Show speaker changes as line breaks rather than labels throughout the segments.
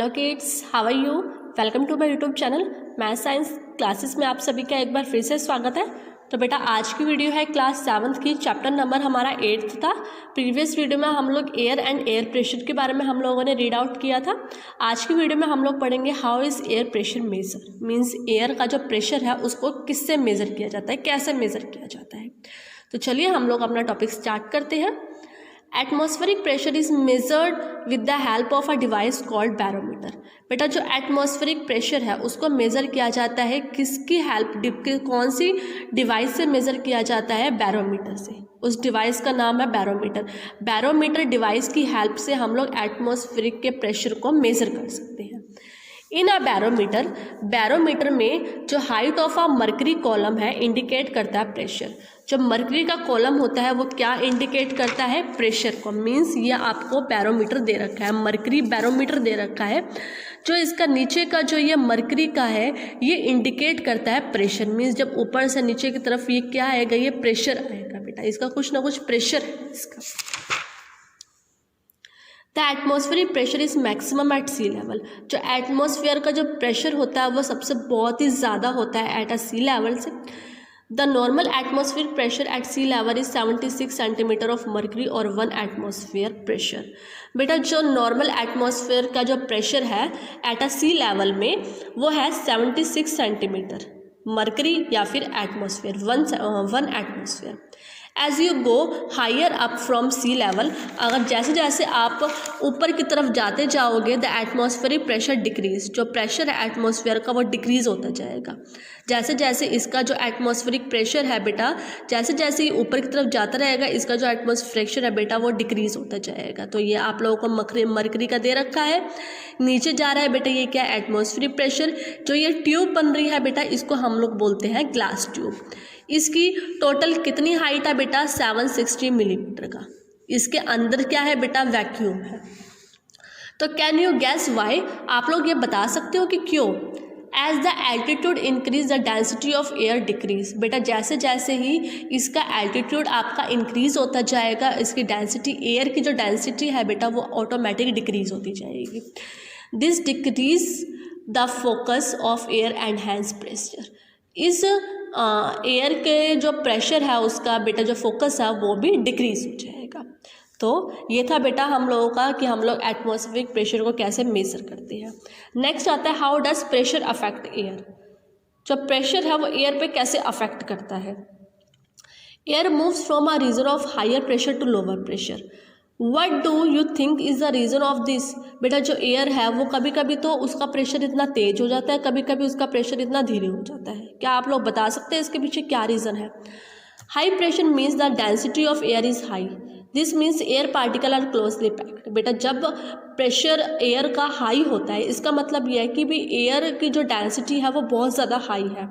Hello kids, how are you. Welcome to my YouTube channel math science classes में आप सभी का एक बार फिर से स्वागत है। तो बेटा आज की वीडियो है क्लास 7th की, चैप्टर नंबर हमारा 8th था। प्रीवियस वीडियो में हम लोग एयर एंड एयर प्रेशर के बारे में हम लोगों ने रीड आउट किया था। आज की वीडियो में हम लोग पढ़ेंगे how is air pressure measure, means air का जो प्रेशर है उसको किससे मेज़र किया जाता है, कैसे मेज़र किया जाता है। तो चलिए हम लोग अपना टॉपिक स्टार्ट करते हैं। Atmospheric pressure is measured with the help of a device called barometer. बेटा जो एटमॉस्फेरिक प्रेशर है उसको मेज़र किया जाता है किसकी हेल्प, कौन सी डिवाइस से मेज़र किया जाता है? बैरोमीटर से। उस डिवाइस का नाम है बैरोमीटर। बैरोमीटर डिवाइस की हेल्प से हम लोग एटमॉस्फेरिक के प्रेशर को मेज़र कर सकते हैं। इन अ बैरोमीटर, बैरोमीटर में जो height of a mercury column है इंडिकेट करता है प्रेशर। जो मर्करी का कॉलम होता है वो क्या इंडिकेट करता है? प्रेशर को। मीन्स ये आपको बैरोमीटर दे रखा है, मर्करी बैरोमीटर दे रखा है। जो इसका नीचे का जो ये मर्करी का है ये इंडिकेट करता है प्रेशर। मीन्स जब ऊपर से नीचे की तरफ ये क्या आएगा? ये प्रेशर आएगा बेटा, इसका कुछ ना कुछ प्रेशर है इसका। The atmospheric pressure is maximum at sea level. जो एटमॉस्फेयर का जो प्रेशर होता है वो सबसे बहुत ही ज़्यादा होता है एट अ सी लेवल से। The normal atmospheric pressure at sea level is 76 centimetre of mercury और 1 एटमॉस्फेयर प्रेशर। बेटा जो नॉर्मल एटमॉस्फेयर का जो प्रेशर है एट अ सी लेवल में वो है 76 सेंटीमीटर मर्करी या फिर atmosphere, one atmosphere. As you go higher up from sea level, अगर जैसे जैसे आप ऊपर की तरफ जाते जाओगे द एटमॉस्फेरिक प्रेशर डिक्रीज। जो प्रेशर है एटमॉस्फेयर का वो डिक्रीज होता जाएगा। जैसे जैसे इसका जो एटमॉस्फेरिक प्रेशर है बेटा, जैसे जैसे ये ऊपर की तरफ जाता रहेगा इसका जो एटमॉस्फेरिक प्रेशर है बेटा वो डिक्रीज होता जाएगा। तो ये आप लोगों को मर्करी का दे रखा है, नीचे जा रहा है बेटा ये क्या? Atmospheric pressure. जो ये ट्यूब बन रही है बेटा इसको हम लोग बोलते हैं ग्लास ट्यूब। इसकी टोटल कितनी हाइट है बेटा? 760 मिलीमीटर का। इसके अंदर क्या है बेटा? वैक्यूम है। तो कैन यू गैस वाई? आप लोग ये बता सकते हो कि क्यों? As the altitude increase the density of air decrease. बेटा जैसे जैसे ही इसका एल्टीट्यूड आपका इंक्रीज होता जाएगा इसकी डेंसिटी, एयर की जो डेंसिटी है बेटा वो ऑटोमेटिक डिक्रीज होती जाएगी। This decrease the focus of air and hence pressure. इस एयर के जो प्रेशर है उसका बेटा जो फोकस है वो भी डिक्रीज हो जाएगा। तो ये था बेटा हम लोगों का कि हम लोग एटमॉस्फेरिक प्रेशर को कैसे मेज़र करते हैं। नेक्स्ट आता है how does pressure affect air. जो प्रेशर है वो एयर पे कैसे अफेक्ट करता है। Air moves from a region of higher pressure to lower pressure. What do you think is the reason of this? बेटा जो एयर है वो कभी कभी तो उसका प्रेशर इतना तेज हो जाता है, कभी कभी उसका प्रेशर इतना धीरे हो जाता है। क्या आप लोग बता सकते हैं इसके पीछे क्या रीज़न है? High pressure means the density of air is high. This means air particle are closely packed. बेटा जब प्रेशर एयर का हाई होता है इसका मतलब यह है कि भी एयर की जो डेंसिटी है वो बहुत ज़्यादा हाई है।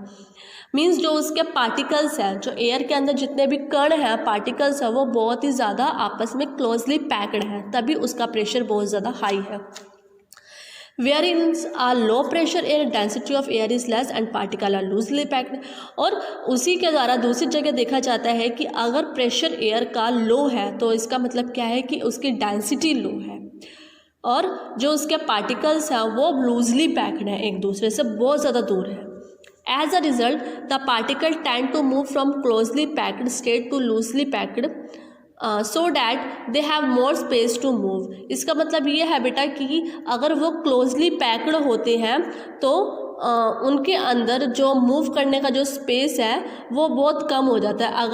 मीन्स जो उसके पार्टिकल्स हैं, जो एयर के अंदर जितने भी कण हैं, पार्टिकल्स हैं, वो बहुत ही ज़्यादा आपस में क्लोजली पैक्ड हैं, तभी उसका प्रेशर बहुत ज़्यादा हाई है। Wherein a low pressure air density of air is less and particle are loosely packed. और उसी के द्वारा दूसरी जगह देखा जाता है कि अगर प्रेशर एयर का लो है तो इसका मतलब क्या है कि उसकी डेंसिटी लो है और जो उसके पार्टिकल्स हैं वो लूजली पैक्ड हैं, एक दूसरे से बहुत ज़्यादा दूर है। As a result, the particle tend to move from closely packed state to loosely packed, so that they have more space to move. इसका मतलब ये है बेटा कि अगर वो closely packed होते हैं तो उनके अंदर जो मूव करने का जो स्पेस है वो बहुत कम हो जाता है।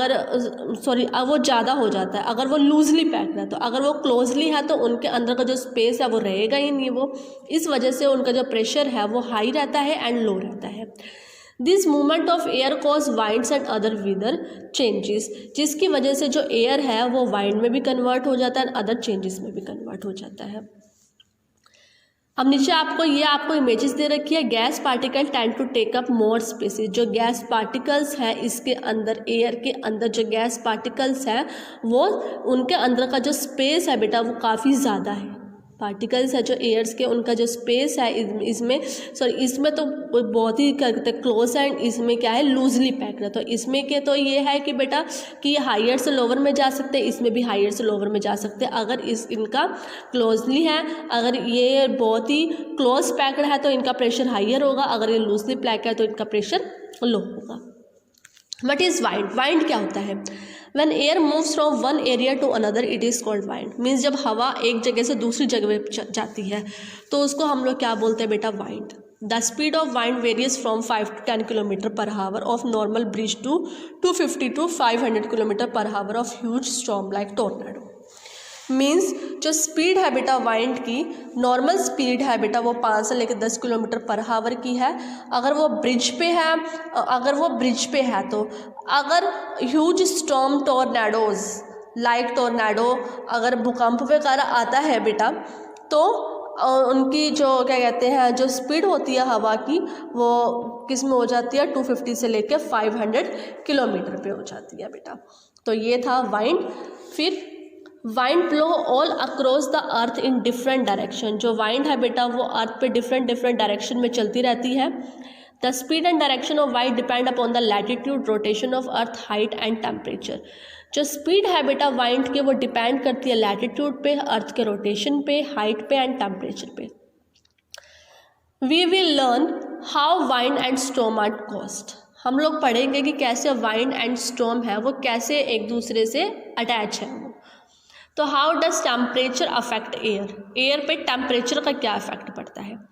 वो ज़्यादा हो जाता है अगर वो लूजली पैक्ड है। तो अगर वो क्लोजली है तो उनके अंदर का जो स्पेस है वो रहेगा ही नहीं। वो इस वजह से उनका जो प्रेशर है वो हाई रहता है एंड लो रहता है। This movement of air cause winds and other weather changes, जिसकी वजह से जो एयर है वो वाइंड में भी कन्वर्ट हो जाता है एंड अदर चेंजेस में भी कन्वर्ट हो जाता है। अब नीचे आपको इमेजेस दे रखी है। Gas particle tend to take up more spaces. जो गैस पार्टिकल्स हैं इसके अंदर, एयर के अंदर जो गैस पार्टिकल्स हैं वो उनके अंदर का जो स्पेस है बेटा वो काफ़ी ज़्यादा है। पार्टिकल्स है जो एयर्स के, उनका जो स्पेस है इसमें तो बहुत ही क्या कहते हैं क्लोज है, एंड इसमें क्या है लूजली पैक्ड है। तो इसमें के तो ये है कि बेटा कि ये हायर से लोअर में जा सकते हैं, इसमें भी हायर से लोअर में जा सकते हैं अगर इनका क्लोजली है। अगर ये बहुत ही क्लोज पैक्ड है तो इनका प्रेशर हायर होगा, अगर ये लूजली पैक्ड है तो इनका प्रेशर लो होगा। What is wind? वाइंड क्या होता है? When air moves from one area to another, it is called wind. Means जब हवा एक जगह से दूसरी जगह पे जाती है तो उसको हम लोग क्या बोलते हैं बेटा? Wind. The speed of wind varies from 5 to 10 kilometre per hour of normal breeze to 250 to 500 kilometre per hour of huge storm like tornado. Means जो स्पीड है बेटा वाइंड की, नॉर्मल स्पीड है बेटा वो 5 से लेकर 10 किलोमीटर पर हावर की है। अगर वो ब्रिज पे है तो अगर huge storm tornadoes like tornado अगर भूकंप वगैरह आता है बेटा तो उनकी जो क्या कहते हैं जो स्पीड होती है हवा की वो किस में हो जाती है? 250 से लेकर 500 किलोमीटर पे हो जाती है बेटा। तो ये था वाइंड। फिर wind blow all across the earth in different direction. जो वाइंड है बेटा वो अर्थ पे डिफरेंट डायरेक्शन में चलती रहती है। The speed and direction of wind depend upon the latitude, rotation of earth, height and temperature. जो स्पीड है बेटा वाइंड के वो डिपेंड करती है लैटिट्यूड पे, अर्थ के रोटेशन पे, हाइट पे एंड टेम्परेचर पे। We will learn how wind and storm are caused. हम लोग पढ़ेंगे कि कैसे वाइंड एंड स्टॉर्म है वो कैसे एक दूसरे से अटैच है। तो how does temperature affect air? Air पे टेम्परेचर का क्या इफेक्ट पड़ता है?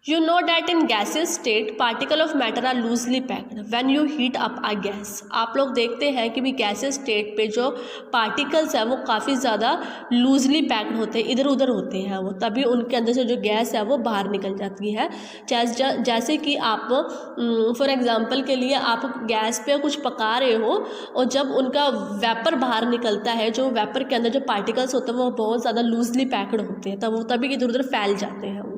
You know that in gaseous state particle of matter are loosely packed when you heat up a gas। आप लोग देखते हैं कि भी गैसेस स्टेट पे जो पार्टिकल्स है वो काफ़ी ज़्यादा लूजली पैक्ड होते हैं, इधर उधर होते हैं वो, तभी उनके अंदर से जो गैस है वो बाहर निकल जाती है। जैसे कि आप फॉर एग्जांपल के लिए आप गैस पे कुछ पका रहे हो और जब उनका वेपर बाहर निकलता है, जो वेपर के अंदर जो पार्टिकल्स होते हैं वो बहुत ज़्यादा लूजली पैक्ड होते हैं, तब वो तभी इधर उधर फैल जाते हैं।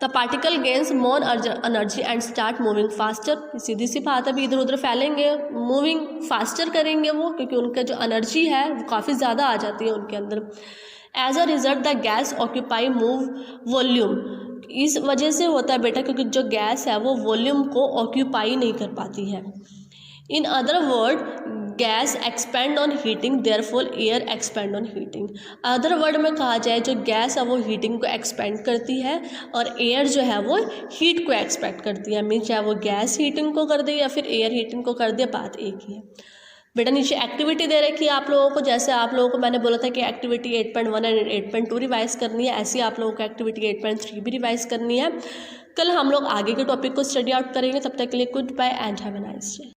The particle gains more energy and start moving faster. सीधी सी बात है, अभी इधर उधर फैलेंगे, मूविंग फास्टर करेंगे वो, क्योंकि उनका जो एनर्जी है वो काफ़ी ज़्यादा आ जाती है उनके अंदर। As a result the gas occupy move volume. इस वजह से होता है बेटा क्योंकि जो गैस है वो वॉल्यूम को ऑक्यूपाई नहीं कर पाती है। In other word gas expand on heating, therefore air expand on heating. Other word में कहा जाए जो गैस है वो हीटिंग को एक्सपेंड करती है और एयर जो है वो हीट को एक्सपेक्ट करती है। मीन चाहे वो गैस हीटिंग को कर दे या फिर एयर हीटिंग को कर दे, बात एक ही है। बेटा नीचे एक्टिविटी दे रखी है आप लोगों को, जैसे आप लोगों को मैंने बोला था कि एक्टिविटी 8.1 एंड 8.2 रिवाइज़ करनी है, ऐसी आप लोगों को एक्टिविटी 8.3 भी रिवाइज़ करनी है। कल हम लोग आगे के टॉपिक को स्टडी आउट करेंगे, तब तक के लिए goodbye and have a nice day.